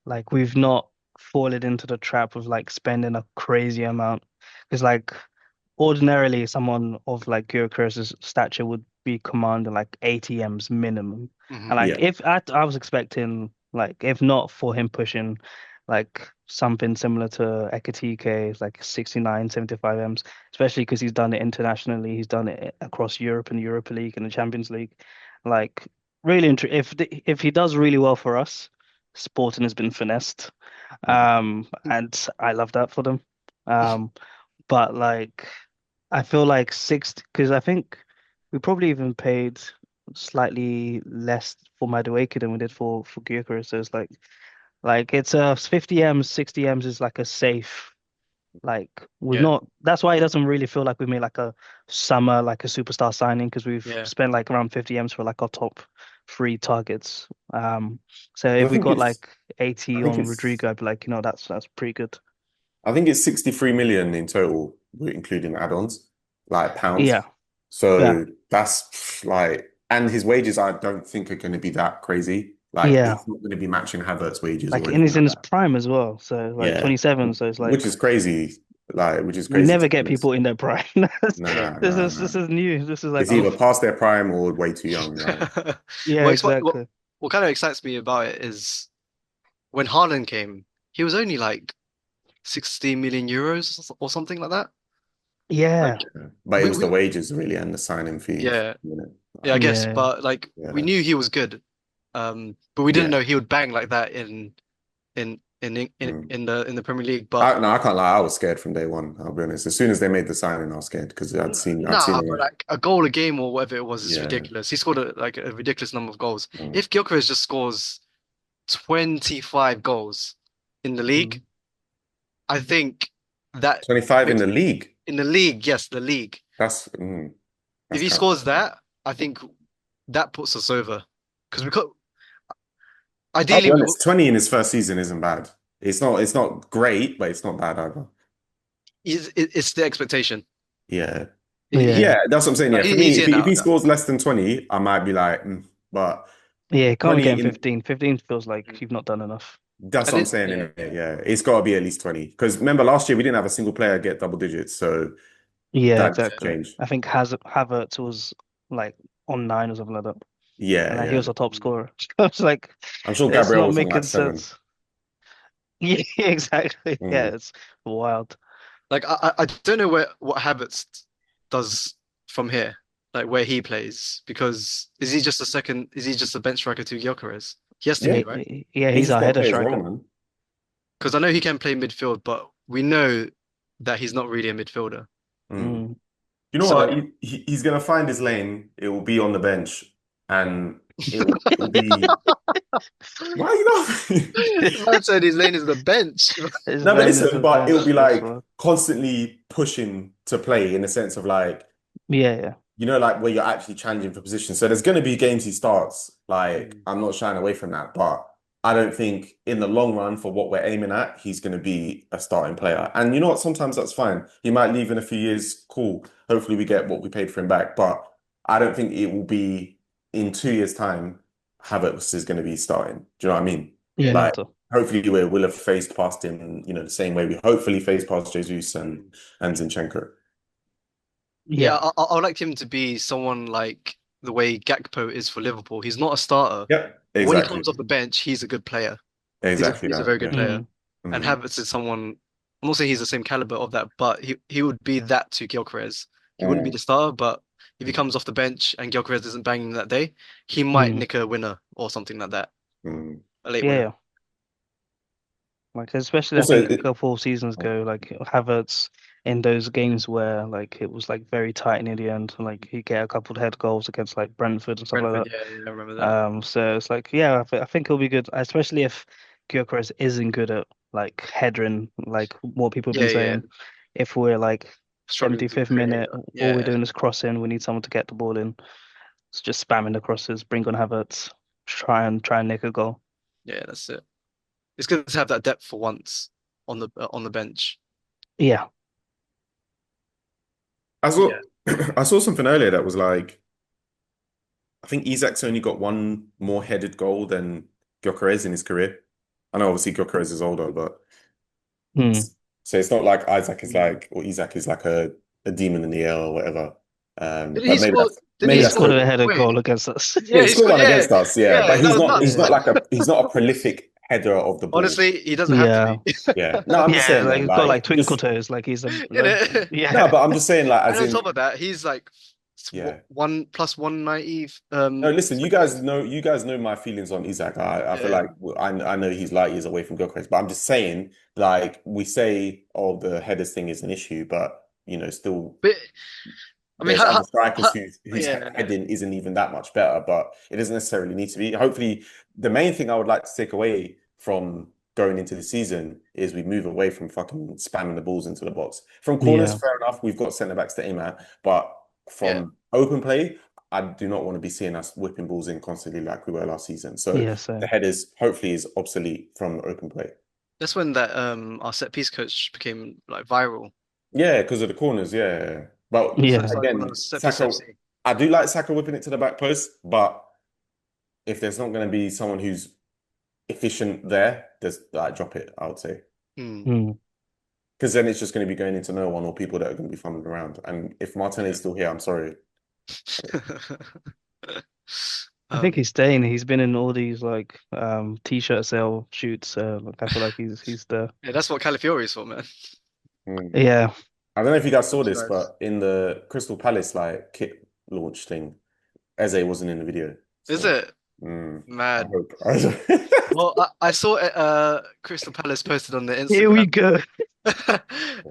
like we've not fallen into the trap of like spending a crazy amount. Because like ordinarily someone of like Gyokeres' stature would be commanding like ATMs minimum. And Hmm. like Yeah. if I was expecting like if not for him pushing like something similar to Ekatike, like 69, 75 M's, especially because he's done it internationally, he's done it across Europe and Europa League and the Champions League. Like really if he does really well for us, Sporting has been finessed. And I love that for them. Um, but like I feel like six because I think we probably even paid slightly less for Madueke than we did for Gyökeres. So it's like it's a 50 M's, 60 M's is like a safe like we've Yeah, not that's why it doesn't really feel like we made like a summer like a superstar signing because we've yeah. spent like around 50 M's for like our top three targets. So 'Cause if we got like I 80 think on it's, Rodrygo, I'd be like, that's pretty good. I think it's 63 million in total, including add-ons, like Yeah, pounds. yeah, So that's like, and his wages, I don't think are going to be that crazy. Like, yeah. he's not going to be matching Havertz wages Like or and anything he's in like his that. prime as well. So like Yeah. 27. So it's Which like is crazy. Like, which is we crazy to never be get honest. people in their prime. Yeah. This Nah. is new. This is like It's either oh past their prime or way too young. Like, yeah, exactly. What kind of excites me about it is when Haaland came, he was only like 16 million euros or something like that. Like Yeah, but it we, was the we wages really and the signing fees. yeah, yeah, I Like, guess, yeah, but like we yeah. knew he was good. But we didn't Yeah. know he would bang like that Mm. in the Premier League. But No, I can't lie. I was scared from day one. I'll be honest. As soon as they made the signing, I was scared because I'd seen nah, but him. like a goal a game or whatever it was is Yeah. ridiculous. He scored like a ridiculous number of goals. Mm. If Gyökeres just scores 25 goals in the league, mm, I think that 25 in makes the league. in the league, yes, the league. That's If that's he kind scores that, I think that puts us over. Because we could I'll be ideally honest, 20 in his first season isn't bad. It's not great, but it's not bad either. it's the expectation. Yeah. yeah, Yeah, that's what I'm saying. Yeah. For He's me, if here he, if now. he scores less than 20, I might be like, but yeah. Can't be 20 getting in 15. 15 feels like you've not done enough. that's I what I'm didn't. saying in Yeah, it. Yeah. It's got to be at least 20. Because remember last year we didn't have a single player get double digits, so Yeah, that needs to exactly. change. I think Havertz was like on nine or something like that, and Yeah, like, he yeah. was a top scorer. I was like, I'm sure it's Gabriel not was on like making 7. sense. Yeah, exactly. Yeah, Mm. it's wild. like I don't know what Havertz does from here, like where he plays, because is he just a second? Is he just a bench striker to Gyokeres? He has to Yeah. be, right? Yeah, He's he's just our got to header play his role, striker. man. Because I know he can play midfield, but we know that he's not really a midfielder. Mm. Mm. You know what? So He's gonna find his lane. It will be on the bench, and it'll be. Why are you laughing? man said his lane is the bench. His No, but lane is listen, the but it'll bench. be That's like what. constantly pushing to play in the sense of like, Yeah, yeah. like where you're actually challenging for position. So there's going to be games he starts. Like, Mm. I'm not shying away from that, but I don't think in the long run for what we're aiming at, he's going to be a starting player. And you know what? Sometimes that's fine. He might leave in a few years. Cool. Hopefully we get what we paid for him back. But I don't think it will be in 2 years' time, Havertz is going to be starting. Do you know what I mean? Yeah, Like, not at all. hopefully we'll have phased past him, the same way we hopefully phased past Jesus Mm. and Zinchenko. Yeah, Yeah, I would like him to be someone like the way Gakpo is for Liverpool. He's not a starter, Yep, but when he exactly. comes off the bench, he's a good player. Exactly He's a that. very good Yeah. player. mm, And Mm, Havertz is someone. I'm not saying he's the same caliber of that, but he would be that to Gyökeres. He wouldn't be mm, the starter, but if he mm, comes off the bench and Gyökeres isn't banging that day, he might mm. nick a winner or something like that, mm. a late Yeah, winner. yeah. Like especially I Also, think a couple of seasons ago, like Havertz in those games where like it was like very tight near the end, like he get a couple of head goals against like Brentford and stuff like Brentford, that. yeah, yeah, I remember that. So it's like yeah, I think it'll be good, especially if Gyökeres isn't good at like headering, like what people have Yeah, been yeah, saying. If we're like struggling to 75th create. minute, all we're Yeah, doing is crossing, we need someone to get the ball in. It's just spamming the crosses, bring on Havertz, try and nick a goal. yeah, that's it. It's good to have that depth for once on the bench. I saw Yeah. I saw something earlier that was like, I think Isak's only got one more headed goal than Gyökeres in his career. I know obviously Gyökeres is older, but Hmm. so it's not like Isaac is Mm. like, or Isak is like a demon in the air or whatever. Did he But score? Did Yeah, he he that's score? scored a the header Wait, goal against us. yeah, yeah, he he scored scored. one Yeah, against us, yeah. yeah, But that was he's nuts. not Yeah. like he's not a prolific header of the ball. Honestly, he doesn't have to Yeah. be. Yeah. No, I'm just Yeah, saying like that, he's got like like twinkle just toes, like he's You know? no, yeah. but I'm just saying like And as on in top of that, he's like yeah. one plus 190 No, listen, expected. you guys know my feelings on Isak. I feel Yeah, like I know he's light years away from Gyokeres, but I'm just saying, like we say, oh, the headers thing is an issue, but still but I mean, there's other strikers how, whose yeah, heading isn't even that much better, but it doesn't necessarily need to be. Hopefully, the main thing I would like to take away from going into the season is we move away from fucking spamming the balls into the box. From corners, Yeah. fair enough, we've got centre backs to aim at, but yeah. from open play, I do not want to be seeing us whipping balls in constantly like we were last season. So Yeah, the same. headers hopefully is obsolete from open play. That's when that our set piece coach became like viral. Yeah, because of the corners, yeah. But He first Yeah. started calling again, us set piece Saka, FC. I do like Saka whipping it to the back post, but if there's not going to be someone who's efficient there, just like drop it, I would say. Hmm. Hmm. Because then it's just going to be going into no one or people that are going to be fumbling around. And if Yeah. Martinez's still here, I'm sorry. I think Um, he's staying. He's been in all these like t-shirt sale shoots. Like I feel like he's the yeah, that's what Calafiori is for, man. Mm. yeah. I don't know if you guys saw this, Merchandise. but in the Crystal Palace like kit launch thing, Eze wasn't in the video. Is So it I mad? hope. Well, I saw Crystal Palace posted on their Here we Instagram. go.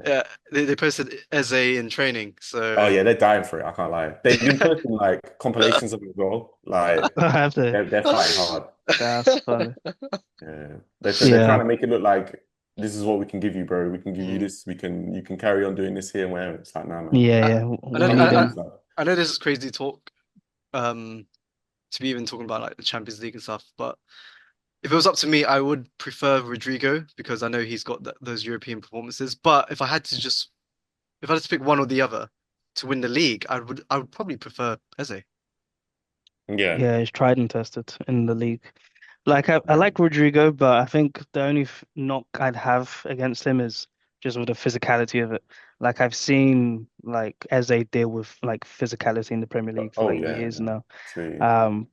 Yeah, they posted Eze in training. Oh So yeah, they're dying for it. I can't lie. They've been posting like compilations of it as well. Like I have to. they're fighting hard. That's funny. Yeah, they're trying Yeah. to make it look like this is what we can give you, bro. We can give you Mm. this. You can carry on doing this here and where. It's like, nah, man. Yeah, I, yeah. I We know Come need with the I, him. good stuff. I know this is crazy talk. To be even talking about like the Champions League and stuff, but if it was up to me, I would prefer Rodrygo because I know he's got those European performances. But if I had to pick one or the other to win the league, I would probably prefer Eze. Yeah. Yeah, he's tried and tested in the league. Like I Yeah. like Rodrigo, but I think the only knock I'd have against him is just with the physicality of it. Like I've seen like Eze deal with like physicality in the Premier League for Oh like yeah, years yeah. now. Absolutely. Um,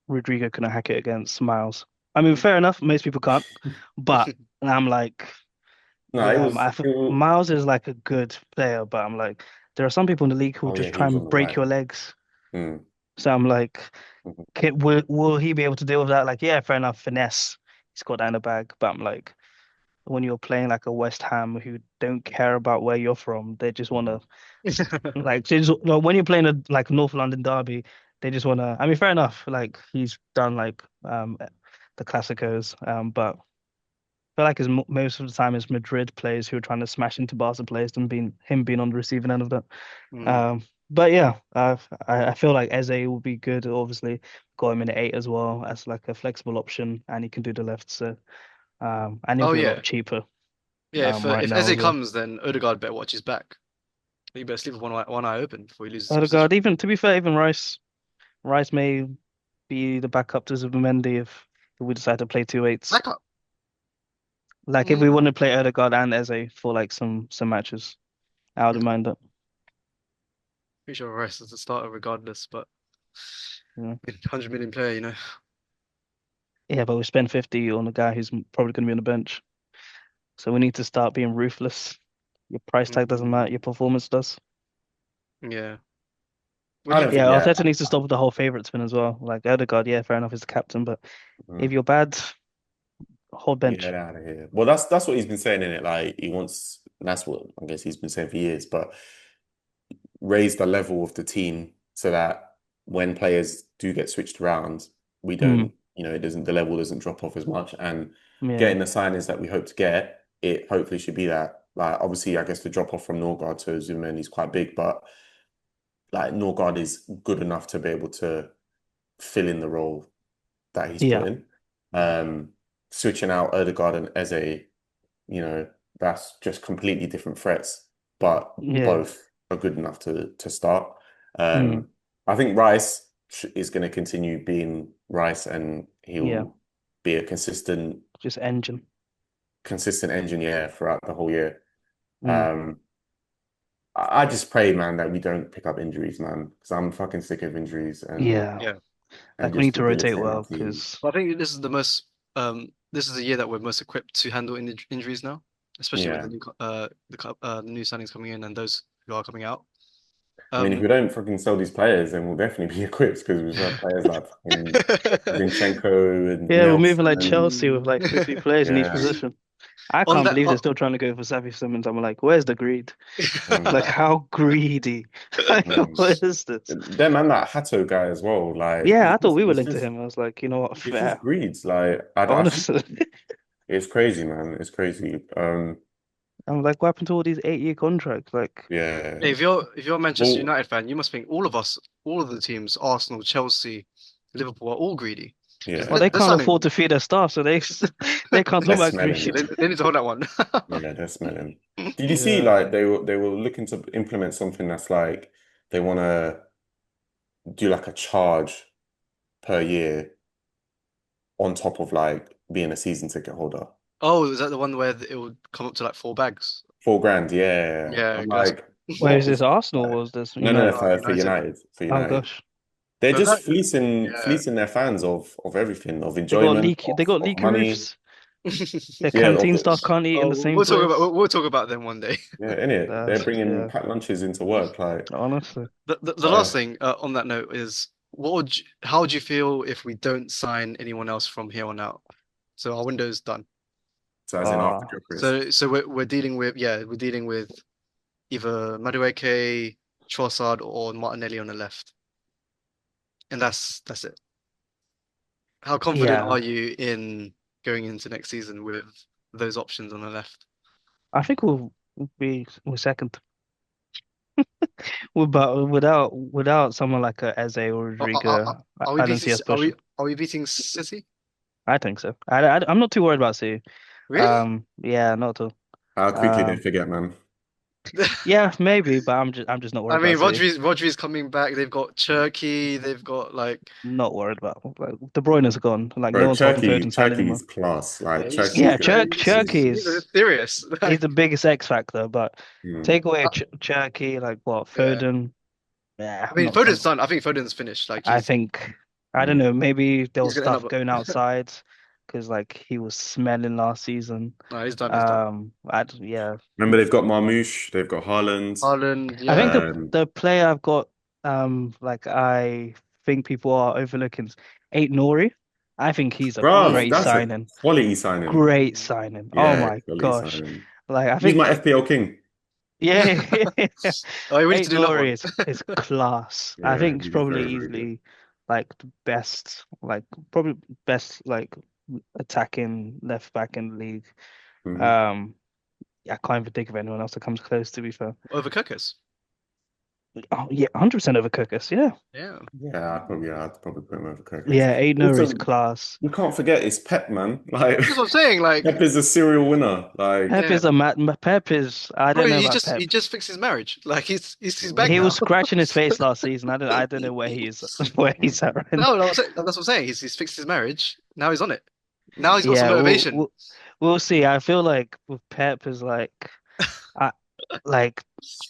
Rodrigo couldn't hack it against Miles. I mean, fair enough, most people can't, but I'm like, No, yeah, it was. Miles is like a good player, but I'm like, there are some people in the league who Oh yeah, just he try was on and the break right. your legs. Mm. So I'm like, Mhm. will he be able to deal with that? Like, yeah, fair enough, finesse. He's got that in the bag, but I'm like, when you're playing like a West Ham who don't care about where you're from. They just want to like when you're playing a like North London derby, they just want to. I mean, fair enough. Like he's done like the Clásicos, but I feel like most of the time it's Madrid players who are trying to smash into Barca players and being him being on the receiving end of that. Mm. But yeah, I feel like Eze will be good. Obviously, got him in at 8 as well as like a flexible option, and he can do the left. So and he'll Oh be a yeah, lot cheaper yeah. right If now Eze as well. comes, then Odegaard better watch his back. He better sleep with one eye open before he loses his position. Odegaard, even to be fair, even Rice may be the backup to Zubimendi if we decide to play two eights. Saka. Like if we Mm, want to play Odegaard and Eze for like some matches, I wouldn't okay. mind that. Pretty sure Rice is the starter regardless, but Yeah. 100 million player, you know. Yeah, but we spend 50 on a guy who's probably going to be on the bench. So we need to start being ruthless. Your price tag doesn't matter, your Mm, performance does. yeah. What I do you don't Yeah, think, yeah. Arteta needs to stop with the whole favourite spin as well. Like Odegaard, yeah, fair enough, he's the captain, but if Mm. you're bad, hold Get bench. out of here. Well, that's what he's been saying in it. Like he wants, that's what I guess he's been saying for years. But raise the level of the team so that when players do get switched around, we Mm, don't, it doesn't, the level doesn't drop off as much. And yeah, getting the signings that we hope to get, it hopefully should be that. Like obviously, I guess the drop off from Norgard to Zuman is quite big, but like Norgard is good enough to be able to fill in the role that he's put yeah, in. Switching out Odegaard and Eze, you know, that's just completely different threats, but yeah, both are good enough to start. mm, I think Rice is going to continue being Rice, and yeah, he'll be a just engine. consistent engineer throughout the whole year. Mm, Um, I just pray, man, that we don't pick up injuries, man, because I'm fucking sick of injuries yeah, Yeah. and like we need just to rotate debilitating our well team. because I think this is the most this is the year that we're most equipped to handle injuries now, especially with Yeah. the new signings coming in and those who are coming out. I mean, if Um we don't fucking sell these players, then we'll definitely be equipped because we've got players like fucking Zinchenko and yeah, we're moving like Nelson. Chelsea with like 50 players in each Yeah. position. I on can't that believe they're still trying to go for Xavi Simmons. I'm like, where's the greed? Like, Mm, how greedy? Like, mm. what is this? Them and that Hato guy as well. Like Yeah, I thought we were it's linked to just him. I was like, you know what, it's just fair. greeds. Like I think Honestly, it's crazy, man. It's crazy. I'm like, what happened to all these 8-year contracts? Like, Yeah. Hey, if you're a Manchester Well, United fan, you must think all of the teams, Arsenal, Chelsea, Liverpool, are all greedy. Because well, yeah. they they're can't signing. afford to feed their staff, so they they can't talk They're about smelling Yeah, it. greed. they need to hold that one. Yeah, they're smelling. Did you see Yeah. like they were looking to implement something that's like they want to do like a charge per year on top of like being a season ticket holder. Oh, is that the one where it would come up to like 4 bags? 4 grand, yeah. Yeah, I'm that's like, Where is what this is Arsenal or like, was this no, United? for United. United, for Oh United. gosh. They're But just that, fleecing yeah. fleecing their fans of everything, of They got enjoyment, leaky they got of leaky money. roofs. Their Yeah, of canteen staff the can't eat in Oh, the same place. we'll talk about them one day. yeah, in it. They're That's bringing yeah, packed lunches into work. Like, honestly. The last uh, thing on that note is how would you feel if we don't sign anyone else from here on out? So our window's done. so as in after Uh Gyokeres. So we're dealing with we're dealing with either Madueke, Trossard, or Martinelli on the left, and that's it. How confident yeah. are you in going into next season with those options on the left? I think we're second. Without someone like a Eze or Are, are, are Rodrygo, are we I don't beating see us pushing. are we beating City? I think so. I'm not too worried about City. Really? Yeah, not at How all. quickly they forget, man. Yeah, maybe, but I'm just not I worried mean, about City. Rodri's coming back. They've got Turkey. They've got like Not worried about like De Bruyne's gone. Like no Bro, one's holding Foden's hand Turkey anymore. is class. yeah, Like Turkey he's is Yeah, good. Turkey he's is serious. he's Like, the biggest X factor, but Mm. take away uh, Ch Turkey, like what yeah, Foden? Yeah, I I'm mean, not. Foden's done. I think Foden's finished. Like I think I don't Mm. know. Maybe there he's was gonna end stuff up. going outside because like he was smelling last season. No, he's done. He's done. Yeah. Remember, they've got Marmoush, they've got Haaland. Haaland, I think yeah. the player I've got like I think people are overlooking is Eight Nori. I think he's a Bruv, great that's a signing. quality signing. Great signing. Oh Yeah, my quality gosh. signing. Like I He's my think FPL king. yeah, Oh, we need to Eight do another one. Glory is class. I Yeah, think it's he's probably very, very good. easily like the best, like probably best like attacking left back in the league. Mhm. Um, I can't even think of anyone else that comes close, to be fair. Over Gyökeres. Oh yeah, 100% over Gyökeres. Yeah, Yeah. Yeah, I'd probably put him over Gyokeres. yeah. Eight Glory is Also, class. you can't forget it's Pep, man. Like That's what I'm saying. Like, Pep is a serial winner. Like Pep yeah, is a Pep is. I bro, don't know he about just Pep. he just fixed his marriage. Like he's back He now. was scratching his face last season. I don't know where he's where he's at right now. No, no, that's what I'm saying. He's fixed his marriage. Now he's on it. Now he's got some Yeah, motivation. we'll see. I feel like with Pep is I like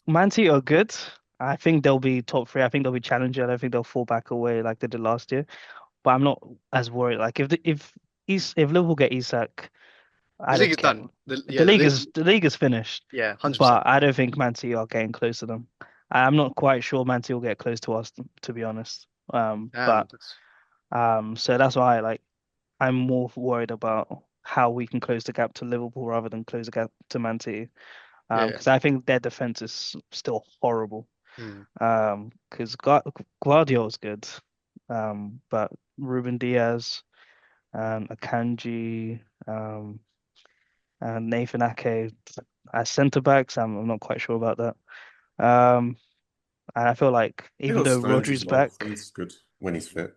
Man City are good. I think they'll be top three. I think they'll be challenger. I don't think they'll fall back away like they did last year. But I'm not as worried. Like if Liverpool get Isak, The I league don't is care. done. The league is finished. Yeah, 100%. But I don't think Man City are getting close to them. I'm not quite sure Man City will get close to us, to be honest. Damn. But so that's why I'm more worried about how we can close the gap to Liverpool rather than close the gap to Man City. Yeah. Because I think their defense is still horrible. Mm. Because Guardiola's good, but Ruben Diaz, Akanji, and Nathan Ake as centre backs, I'm not quite sure about that. And I feel like they even got though Stones Rodri's as well. back, Stones is good when he's fit.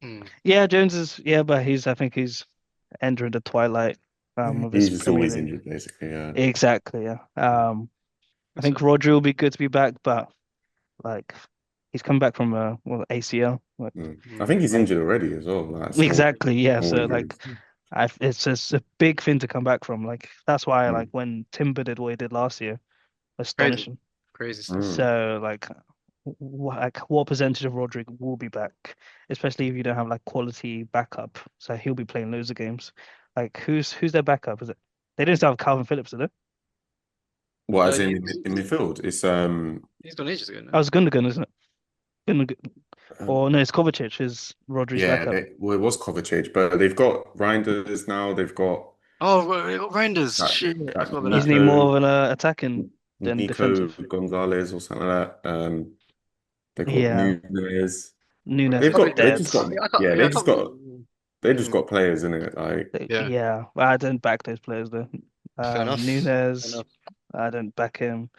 Mm. yeah, Jones is but I think he's entering the twilight of his He's just Premier always League. injured, basically. Yeah. Exactly, yeah. I That's think it. Rodri will be good to be back, but like he's come back from ACL. I think he's Mm. injured already as well. Like Exactly, yeah. small So injuries. it's just a big thing to come back from. Like that's why Mm. when Timber did what he did last year, Crazy. astonishing. Crazy stuff. Mm. So what percentage of Rodrigo will be back, especially if you don't have like quality backup. So he'll be playing loads of games. Like who's their backup? Is it? They don't still have Calvin Phillips, do they? What, Uh, as in he's, in midfield? It's he's gone ages ago I now. was Gundogan, isn't it? Gundogan. um, Or no, it's Kovacic is Rodri's yeah, backup. well, it was Kovacic, but they've got Reinders now. They've got Oh, Reinders. that Shit, I that forgot about that. Isn't he Nico more of an attacking than Nico defensive? Gonzalez or something like that. They've got Yeah, Nunes. Nunes They've is got they dead. just got I can't. yeah, Yeah, they I just can't. got they just Mm. got players in it. Like Yeah, Yeah, well, I don't back those players though. fair enough. Fair Nunes, enough. I don't back him.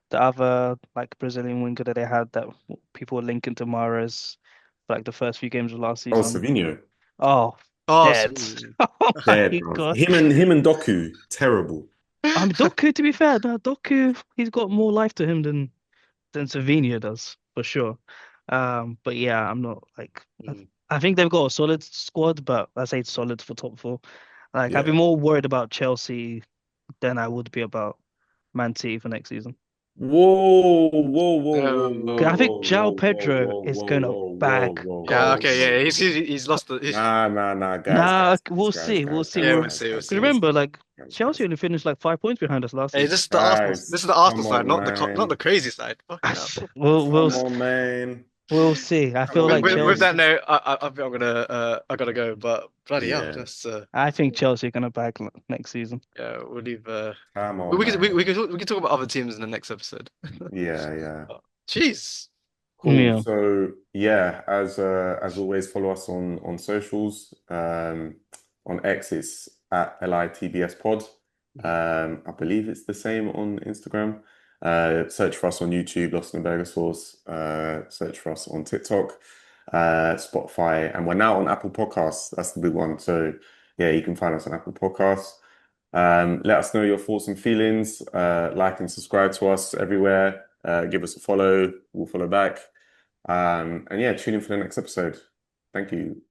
The other like Brazilian winger that they had that people were linking to Mahrez for like the first few games of last oh, season. Savinho, Oh, Oh, dead. Sevilla. Oh my dead, bro. God. Him and Doku, terrible. Doku, to be fair, no, Doku, he's got more life to him than Savinho does, for sure. But yeah, I'm not like Mm. I think they've got a solid squad, but I say it's solid for top four. Like I'd be Yeah. more worried about Chelsea than I would be about Man City for next season. Whoa, whoa, whoa, whoa, Um. whoa, 'Cause I think whoa, João whoa, whoa, Pedro whoa, is whoa, gonna whoa, whoa, bag whoa, Yeah. whoa, Okay. goals. Yeah. whoa. He's lost the. Nah, guys, Nah, guys, guys, we'll guys, see. We'll guys, see. guys, Yeah. We'll We'll guys, see. We'll guys, because see. guys, remember, like guys, Chelsea guys, only finished like 5 points behind us last Hey, season. this is the Arsenal. This guys. is the Arsenal Come side, on, not the man. crazy side. Fucking hell. We'll we'll Come on, man. we'll see. I Come feel on, like With man. that Chelsea. note, I think I gotta go. But bloody hell, Yeah. that's I think Chelsea are gonna bag next season. yeah. We'll leave. Come on, We can talk about other teams in the next episode. Yeah. Jeez. Cool. Yeah. So yeah, as always, follow us on socials. On X it's at LITBS Pod. I believe it's the same on Instagram. Search for us on YouTube, Lost in the Burger Sauce. Search for us on TikTok, Spotify, and we're now on Apple Podcasts. That's the big one. So yeah, you can find us on Apple Podcasts. Let us know your thoughts and feelings. Like and subscribe to us everywhere. Give us a follow. We'll follow back. And yeah, tune in for the next episode. Thank you.